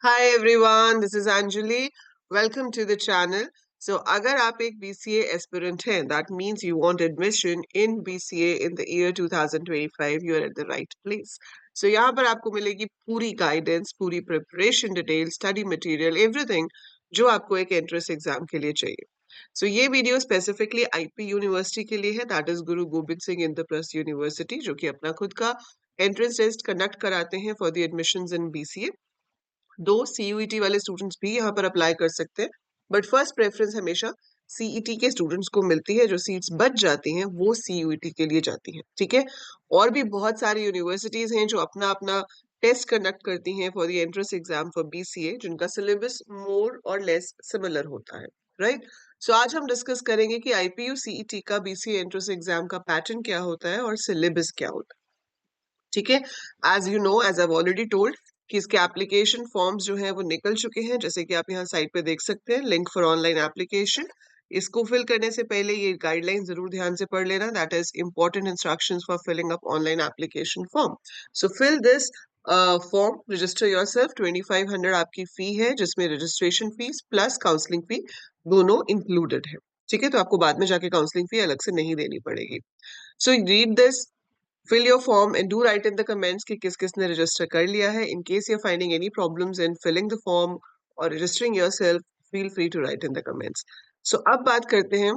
Hi everyone, this is Anjali. Welcome to the channel. So अगर आप एक बीसीए एस्पिरेंट हैं, that means you want admission in BCA in the year 2025, you are at the right place. So यहाँ पर आपको मिलेगी पूरी guidance, पूरी preparation detail, study material, everything जो आपको एक एंट्रेंस एग्जाम के लिए चाहिए। सो ये वीडियो स्पेसिफिकली आईपी यूनिवर्सिटी के लिए है, that is Guru Gobind Singh Indraprastha university, जो कि अपना खुद का एंट्रेंस टेस्ट कंडक्ट कराते हैं for the admissions in BCA. दो सीयूईटी वाले स्टूडेंट्स भी यहाँ पर अप्लाई कर सकते हैं, बट फर्स्ट प्रेफरेंस हमेशा सीईटी के स्टूडेंट्स को मिलती है। जो सीट्स बच जाती हैं वो सीयूईटी के लिए जाती हैं, ठीक है। और भी बहुत सारी यूनिवर्सिटीज हैं जो अपना अपना टेस्ट कंडक्ट करती हैं for the entrance exam for BCA, जिनका सिलेबस मोर और लेस सिमिलर होता है, राइट। सो आज हम डिस्कस करेंगे कि आईपीयू सीईटी का बीसीए एंट्रेंस एग्जाम का पैटर्न क्या होता है और सिलेबस क्या होता है, ठीक है। As you know, as I already told कि इसके एप्लीकेशन फॉर्म्स जो है वो निकल चुके हैं, जैसे कि आप यहाँ साइट पे देख सकते हैं, लिंक फॉर ऑनलाइन एप्लीकेशन। इसको फिल करने से पहले ये गाइडलाइन जरूर ध्यान से पढ़ लेना, that is important instructions for filling up online application form. So fill this form, register yourself. 2500 आपकी फी है, जिसमें registration fees plus counselling fee दोनों इंक्लूडेड है, ठीक है। तो आपको बाद में जाके काउंसलिंग फी अलग से नहीं देनी पड़ेगी। So read this, fill your form and do write in the comments कि किस किसने रजिस्टर कर लिया है. In case you're finding any problems in filling the form or registering yourself, feel free to write in the comments. So अब बात करते हैं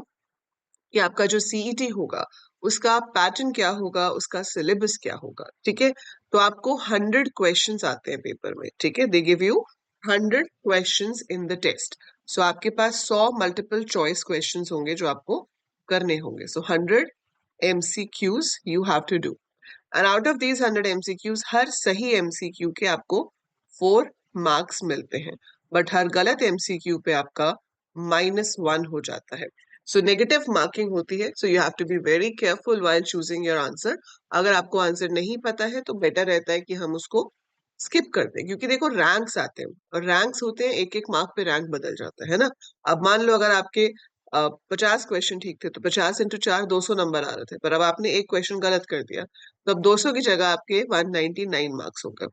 कि आपका जो सीईटी होगा उसका पैटर्न क्या होगा, उसका सिलेबस क्या होगा, ठीक है। तो आपको 100 क्वेश्चंस आते हैं पेपर में, ठीक है। They give you 100 questions in the test. So आपके पास 100 मल्टीपल चॉइस क्वेश्चंस होंगे जो आपको करने होंगे। सो 100 MCQs you have to do. And out of these 100 MCQs, हर सही MCQ के आपको 4 मार्क्स मिलते हैं, बट हर गलत MCQ पे आपका -1 हो जाता है। सो नेगेटिव मार्किंग होती है। So you have to be very careful while choosing your answer. अगर आपको आंसर नहीं पता है तो बेटर रहता है कि हम उसको स्किप कर दें, क्योंकि देखो रैंक्स आते हैं और रैंक्स होते हैं, एक एक मार्क पे रैंक बदल जाता है ना। अब मान लो अगर आपके 50 क्वेश्चन ठीक थे तो 50 × 4 200 नंबर आ रहे थे, पर अब आपने एक क्वेश्चन गलत कर दिया, तो अब 200 की जगह आपके 199 मार्क्स होगा।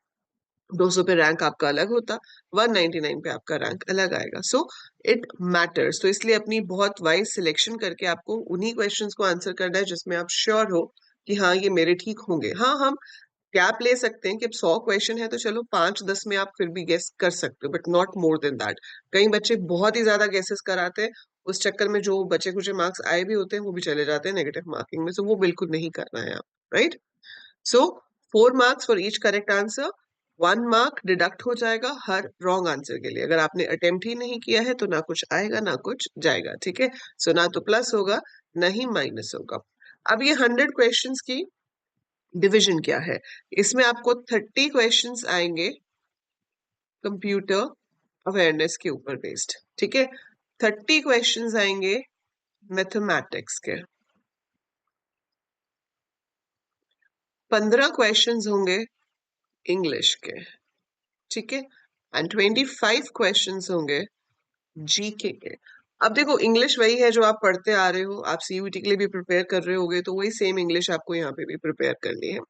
200 पे रैंक आपका अलग होता, 199 पे आपका रैंक अलग आएगा। So it matters. तो इसलिए अपनी बहुत वाइज सिलेक्शन करके आपको उन्हीं क्वेश्चंस को आंसर करना है जिसमें आप श्योर हो कि हाँ ये मेरे ठीक होंगे। हाँ, हम गैप ले सकते हैं कि अब 100 क्वेश्चन है तो चलो 5-10 में आप फिर भी गेस कर सकते हो, but not more than that. कई बच्चे बहुत ही ज्यादा गेसेस कराते हैं, उस चक्कर में जो बचे कुछ मार्क्स आए भी होते हैं वो भी चले जाते हैं नेगेटिव मार्किंग में। सो वो बिल्कुल नहीं करना है आप, right. So 4 marks for each correct answer, 1 mark deduct हो जाएगा हर रॉन्ग आंसर के लिए। अगर आपने अटेम्प्ट ही नहीं किया है तो ना कुछ आएगा ना कुछ जाएगा, ठीक है। सो ना तो प्लस होगा ना ही माइनस होगा। अब ये 100 क्वेश्चंस की डिवीजन क्या है, इसमें आपको 30 क्वेश्चंस आएंगे कंप्यूटर अवेयरनेस के ऊपर बेस्ड, ठीक है। 30 क्वेश्चंस आएंगे मैथमेटिक्स के, 15 क्वेश्चंस होंगे इंग्लिश के, ठीक है। एंड 25 क्वेश्चंस होंगे जीके के। अब देखो, इंग्लिश वही है जो आप पढ़ते आ रहे हो, आप सीयूईटी के लिए भी प्रिपेयर कर रहे होगे, तो वही सेम इंग्लिश आपको यहाँ पे भी प्रिपेयर करनी है।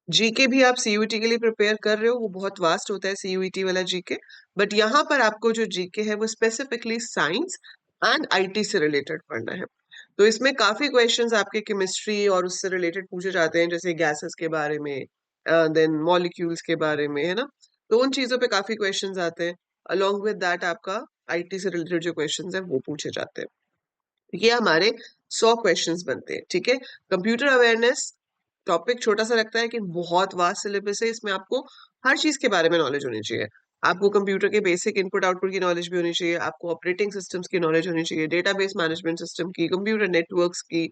जीके भी आप सीयूईटी के लिए प्रिपेयर कर रहे हो, वो बहुत वास्ट होता है सीयूईटी वाला जीके, बट यहाँ पर आपको जो जीके है वो स्पेसिफिकली साइंस एंड आईटी से रिलेटेड पढ़ना है। तो इसमें काफी क्वेश्चंस आपके केमिस्ट्री और उससे रिलेटेड पूछे जाते हैं, जैसे गैसेस के बारे में, देन मॉलिक्यूल्स के बारे में, है ना। तो उन चीजों पे काफी क्वेश्चंस आते हैं। अलोंग विद दैट आपका आईटी से रिलेटेड जो क्वेश्चंस है वो पूछे जाते हैं। ये हमारे 100 क्वेश्चंस बनते हैं, ठीक है। कंप्यूटर अवेयरनेस टॉपिक छोटा सा लगता है, लेकिन बहुत वास्ट सिलेबस है। इसमें आपको हर चीज के बारे में नॉलेज होनी चाहिए। आपको कंप्यूटर के बेसिक इनपुट आउटपुट की नॉलेज भी होनी चाहिए, आपको ऑपरेटिंग सिस्टम्स की नॉलेज होनी चाहिए, डेटाबेस मैनेजमेंट सिस्टम की, कंप्यूटर नेटवर्क्स की,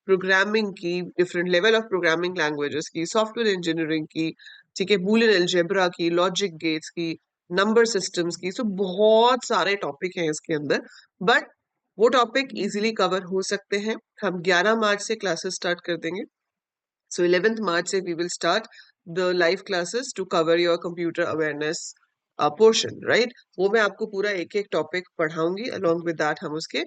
प्रोग्रामिंग की, different level of programming languages की, सॉफ्टवेयर इंजीनियरिंग की, ठीक है, बूलियन अलजेब्रा की, लॉजिक गेट्स की, नंबर सिस्टम्स की। सो बहुत सारे टॉपिक हैं इसके अंदर, बट वो टॉपिक इजीली कवर हो सकते हैं। हम 11 मार्च से क्लासेस स्टार्ट कर देंगे। सो 11th मार्च से we will start the live classes to cover your computer awareness portion, right. वो मैं आपको पूरा एक एक टॉपिक पढ़ाऊंगी, अलोंग विद दैट हम उसके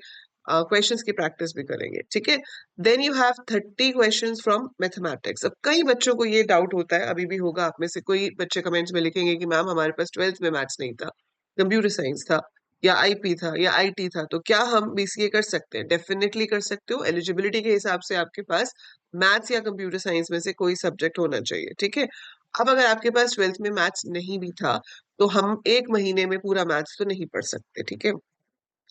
क्वेश्चंस की प्रैक्टिस भी करेंगे, ठीक है। Then you have 30 questions from mathematics. अब कई बच्चों को ये डाउट होता है, अभी भी होगा आप में से कोई बच्चे कमेंट्स में लिखेंगे कि मैम हमारे पास 12th में मैथ्स नहीं था। कंप्यूटर साइंस था या आईपी था या आईटी था, तो क्या हम बीसीए कर सकते हैं? डेफिनेटली कर सकते हो। एलिजिबिलिटी के हिसाब से आपके पास मैथ्स या कंप्यूटर साइंस में से कोई सब्जेक्ट होना चाहिए, ठीक है। अब अगर आपके पास ट्वेल्थ में मैथ्स नहीं भी था, तो हम एक महीने में पूरा मैथ्स तो नहीं पढ़ सकते, ठीक है।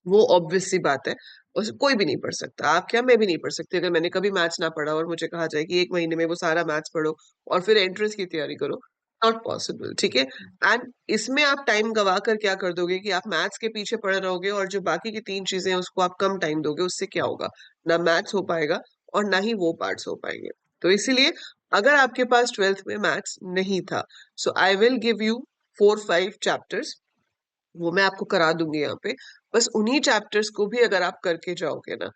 वो ऑब्वियस सी बात है। उस कोई भी नहीं पढ़ सकता, आप क्या, मैं भी नहीं पढ़ सकती। अगर मैंने कभी मैथ्स ना पढ़ा और मुझे कहा जाए कि एक महीने में वो सारा मैथ्स पढ़ो और फिर एंट्रेंस की तैयारी करो, नॉट पॉसिबल, ठीक है। एंड इसमें आप टाइम गवा कर क्या कर दोगे कि आप मैथ्स के पीछे पड़े रहोगे और जो बाकी की तीन चीजें हैं उसको आप कम टाइम दोगे, उससे क्या होगा? ना मैथ्स हो पाएगा और ना ही वो पार्ट्स हो पाएंगे। तो इसीलिए अगर आपके पास ट्वेल्थ में मैथ्स नहीं था, so I will give you 4-5 chapters, वो मैं आपको करा दूंगी यहाँ पे। बस उन्हीं चैप्टर्स को भी अगर आप करके जाओगे ना,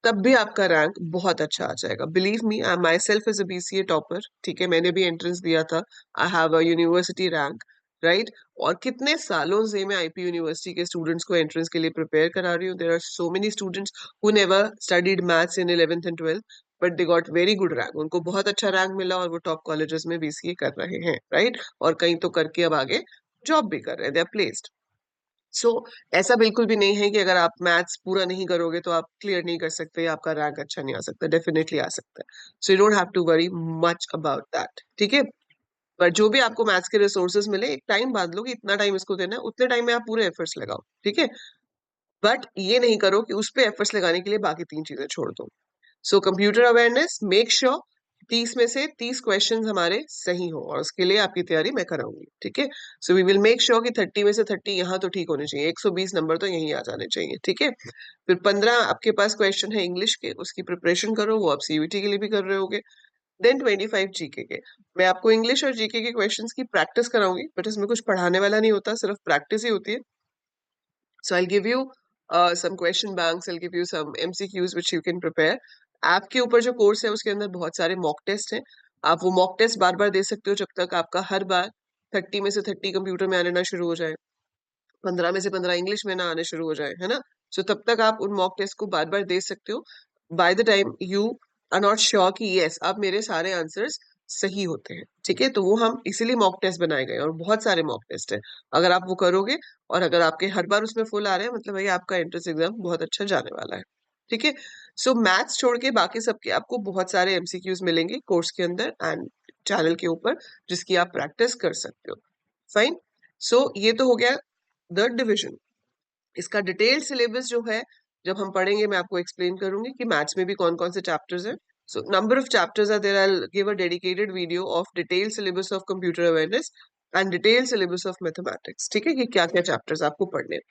तब भी आपका रैंक बहुत अच्छा आ जाएगा। Believe me, I myself is a BCA topper, ठीक है, मैंने भी एंट्रेंस दिया था। I have a university rank, right. और कितने सालों से मैं आईपी यूनिवर्सिटी के स्टूडेंट्स को एंट्रेंस के लिए प्रिपेयर करा रही हूँ। There are so many students who never studied maths in 11th and 12th, but they got very good rank, उनको बहुत अच्छा रैंक मिला और वो टॉप कॉलेजेस में बीसीए कर रहे हैं, राइट। और कहीं तो करके अब आगे जॉब भी कर रहे हैं, दे आर प्लेस्ड। सो ऐसा बिल्कुल भी नहीं है कि अगर आप मैथ्स पूरा नहीं करोगे तो आप क्लियर नहीं कर सकते या आपका रैंक अच्छा नहीं आ सकता, डेफिनेटली आ सकता है। So you don't have to worry much about that, ठीक है। पर जो भी आपको मैथ्स के रिसोर्सेज मिले, एक टाइम बांध लो कि इतना टाइम इसको देना है, उतने टाइम में आप पूरे एफर्ट्स लगाओ, ठीक है। बट ये नहीं करो कि उस पे एफर्ट्स लगाने के लिए बाकी तीन चीजें छोड़ दो। So computer awareness, make sure 30 में से 30 क्वेश्चंस हमारे सही हो, और उसके लिए आपकी तैयारी मैं कराऊंगी, ठीक है। So we will make sure कि 30 में से 30 यहाँ तो ठीक होने चाहिए, 120 नंबर तो यहीं आ जाने चाहिए, ठीक है। फिर 15 आपके पास क्वेश्चन है इंग्लिश के, उसकी प्रिपरेशन करो, वो आप सीयूटी के लिए भी कर रहे होगे। देन 25 जीके के, मैं आपको इंग्लिश और जीके के क्वेश्चंस की प्रैक्टिस कराऊंगी, बट इसमें कुछ पढ़ाने वाला नहीं होता, सिर्फ प्रैक्टिस ही होती है। So I'll give you some question banks, I'll give you some MCQs which you can prepare. App के ऊपर जो कोर्स है उसके अंदर बहुत सारे मॉक टेस्ट हैं। आप वो मॉक टेस्ट बार बार दे सकते हो जब तक आपका हर बार 30 में से 30 कंप्यूटर में आने ना शुरू हो जाए, 15 में से 15 इंग्लिश में ना आने शुरू हो जाए, है ना। सो तब तक आप उन मॉक टेस्ट को बार बार दे सकते हो। By the time you are not sure कि यस अब मेरे सारे आंसर्स सही होते हैं, ठीक है, तो वो हम इसीलिए मॉक टेस्ट बनाए गए और बहुत सारे मॉक टेस्ट है। अगर आप वो करोगे और अगर आपके हर बार उसमें फुल आ रहे हैं, मतलब भाई आपका एंट्रेंस एग्जाम बहुत अच्छा जाने वाला है, ठीक है। सो मैथ्स छोड़ के बाकी सबके आपको बहुत सारे एमसीक्यूज मिलेंगे कोर्स के अंदर एंड चैनल के ऊपर, जिसकी आप प्रैक्टिस कर सकते हो। फाइन। सो ये तो हो गया द डिविजन। इसका डिटेल सिलेबस जो है, जब हम पढ़ेंगे मैं आपको एक्सप्लेन करूंगी कि मैथ्स में भी कौन कौन से चैप्टर्स हैं। So number of chapters are there, I will give a dedicated video of detail syllabus of computer awareness and detail syllabus of mathematics, ठीक है, कि क्या क्या चैप्टर्स आपको पढ़ने हैं।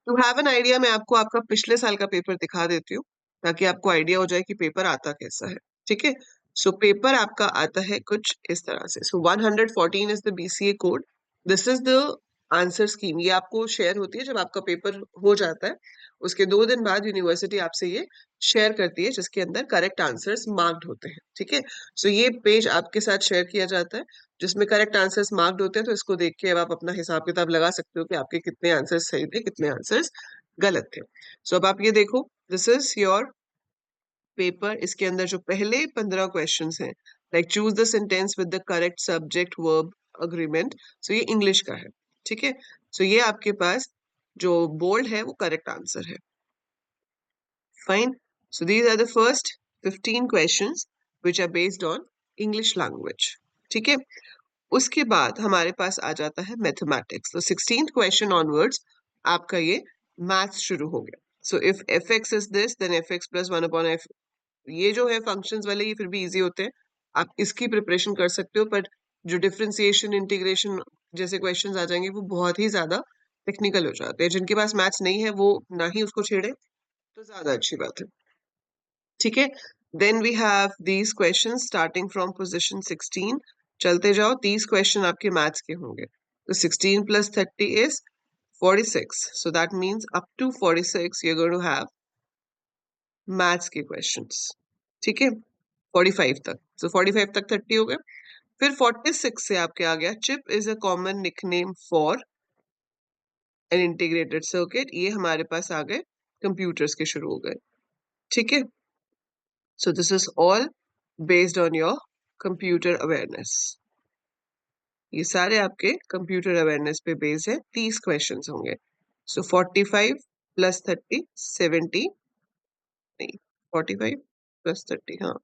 टू हैव एन आइडिया, मैं आपको आपका पिछले साल का पेपर दिखा देती हूँ ताकि आपको आइडिया हो जाए कि पेपर आता कैसा है, ठीक है। सो पेपर आपका आता है कुछ इस तरह से। सो 114 is the BCA code, this is the answer scheme. ये आपको शेयर होती है जब आपका पेपर हो जाता है, उसके 2 दिन बाद यूनिवर्सिटी आपसे ये शेयर करती है, जिसके अंदर करेक्ट आंसर्स मार्क्ड होते हैं, ठीक है। सो ये पेज आपके साथ शेयर किया जाता है जिसमें करेक्ट आंसर्स मार्क्ड होते हैं, तो इसको देख के अब आप अपना हिसाब किताब लगा सकते हो कि आपके कितने आंसर्स सही थे, कितने आंसर्स गलत थे। सो अब आप ये देखो, दिस इज योर पेपर। इसके अंदर जो पहले 15 क्वेश्चंस हैं, like choose the sentence with the correct subject verb agreement, so ये इंग्लिश का है, ठीक है। सो ये आपके पास जो बोल्ड है वो करेक्ट आंसर है। Fine. So these are the first 15 questions which are based on English language, ठीक है। उसके बाद हमारे पास आ जाता है मैथमेटिक्स, तो 16th क्वेश्चन ऑनवर्ड्स आपका ये मैथ्स शुरू हो गया। So if F X is this then F X plus one upon F, ये जो है फंक्शंस वाले ये फिर भी इजी होते हैं, आप इसकी प्रिपरेशन कर सकते हो। पर जो डिफरेंशिएशन इंटीग्रेशन जैसे क्वेश्चंस आ जाएंगे वो बहुत ही ज्यादा टेक्निकल हो जाते हैं, जिनके पास मैथ्स नहीं है वो ना ही उसको छेड़े तो ज्यादा अच्छी बात है, ठीक है। Then we have these question starting from position 16, चलते जाओ 30 क्वेश्चन आपके मैथ्स के होंगे। तो 16 plus 30 is 46, so that means up to 46 you're going to have maths के क्वेश्चंस, ठीक है, 45 तक। सो 45 तक 30 हो गए। फिर 46 से आपके आ गया chip is a common nickname for an integrated circuit, ये हमारे पास आ गए कंप्यूटर्स के शुरू हो गए, ठीक है। So this is all based on your computer awareness. ये सारे आपके कंप्यूटर अवेयरनेस पे बेस है। 30 क्वेश्चंस होंगे। सो 45 प्लस 30 70, नहीं 45 प्लस 30, हाँ।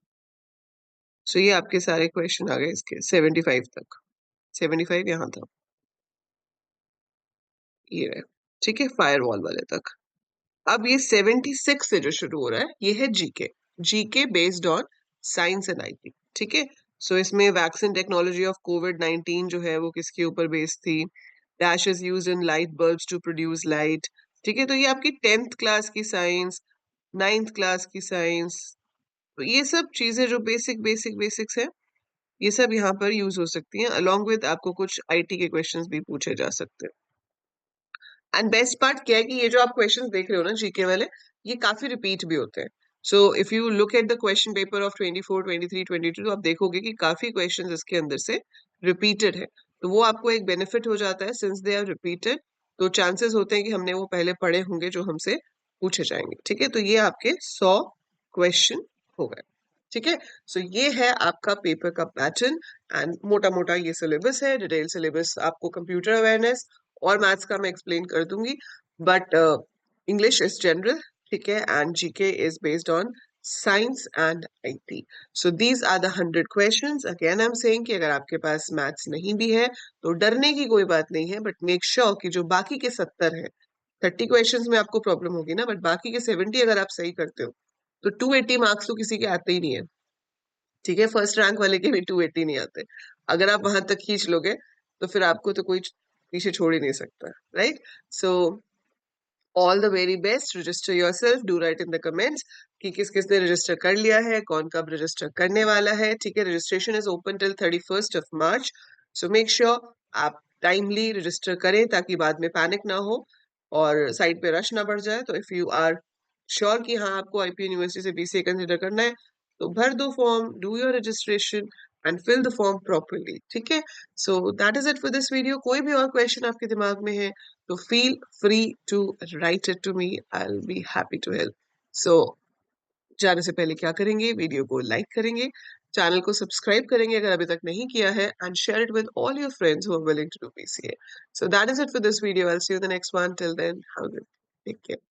सो ये आपके सारे क्वेश्चन आ गए इसके 75 तक। 75 यहाँ था, ये है। ठीक है, फायरवॉल वाले तक। अब ये 76 से जो शुरू हो रहा है ये है GK. GK based on science and IT. ठीक है, सो इसमें वैक्सीन टेक्नोलॉजी ऑफ कोविड-19 जो है वो किसके ऊपर बेस्ड थी। Dash is used in light bulbs to produce light. ठीक है, तो ये आपकी 10th क्लास की साइंस, 9th क्लास की साइंस, तो ये सब चीजें जो बेसिक्स है, ये सब यहाँ पर यूज हो सकती हैं। अलॉन्ग विद आपको कुछ आईटी के क्वेश्चंस भी पूछे जा सकते हैं। एंड बेस्ट पार्ट क्या है कि ये जो आप क्वेश्चंस देख रहे हो ना जीके वाले, ये काफी रिपीट भी होते हैं। So if you look at the question paper of 24, 23, 22, तो आप देखोगे कि काफी क्वेश्चंस इसके अंदर से रिपीटेड है। तो वो आपको एक बेनिफिट हो जाता है, सिंस दे आर रिपीटेड, तो चांसेस होते हैं कि हमने वो पहले पढ़े होंगे जो हमसे पूछे जाएंगे। ठीक है, तो ये आपके 100 क्वेश्चन हो गए। ठीक है, सो ये है आपका पेपर का पैटर्न। एंड मोटा मोटा ये सिलेबस है। डिटेल सिलेबस आपको कंप्यूटर अवेयरनेस और मैथ्स का मैं एक्सप्लेन कर दूंगी, बट इंग्लिश इज जनरल। ठीक है, and GK is based on science and IT. So these are the 100 questions. Again I am saying कि अगर आपके पास मैथ्स नहीं भी है तो डरने की कोई बात नहीं है, बट मेक श्योर कि जो बाकी के 70 है, 30 क्वेश्चंस में आपको प्रॉब्लम होगी ना, बट बाकी के 70 अगर आप सही करते हो तो 280 मार्क्स तो किसी के आते ही नहीं है। ठीक है, फर्स्ट रैंक वाले के भी 280 नहीं आते। अगर आप वहां तक खींच लोगे तो फिर आपको तो कोई पीछे छोड़ ही नहीं सकता, right. So all the very best. Register yourself, do right in the comments कि किस किसने रजिस्टर कर लिया है, कौन कब रजिस्टर करने वाला है। ठीक है, registration is open till 31st March. So make sure आप टाइमली रजिस्टर करें ताकि बाद में पैनिक ना हो और साइट पे रश ना बढ़ जाए। तो इफ यू आर श्योर कि हाँ आपको आईपी यूनिवर्सिटी से बीसीए कंसिडर करना है तो भर दो form, do your registration and fill the form properly. ठीक है, so that is it for this video. कोई भी और क्वेश्चन आपके दिमाग में है तो feel free to write it to me. I'll be happy to help. So जाने से पहले क्या करेंगे, वीडियो को लाइक करेंगे, चैनल को सब्सक्राइब करेंगे अगर अभी तक नहीं किया है, and share it with all your friends who are willing to do PCA. So that is it for this video. I'll see you in the next one. Till then, have a good day. Take care.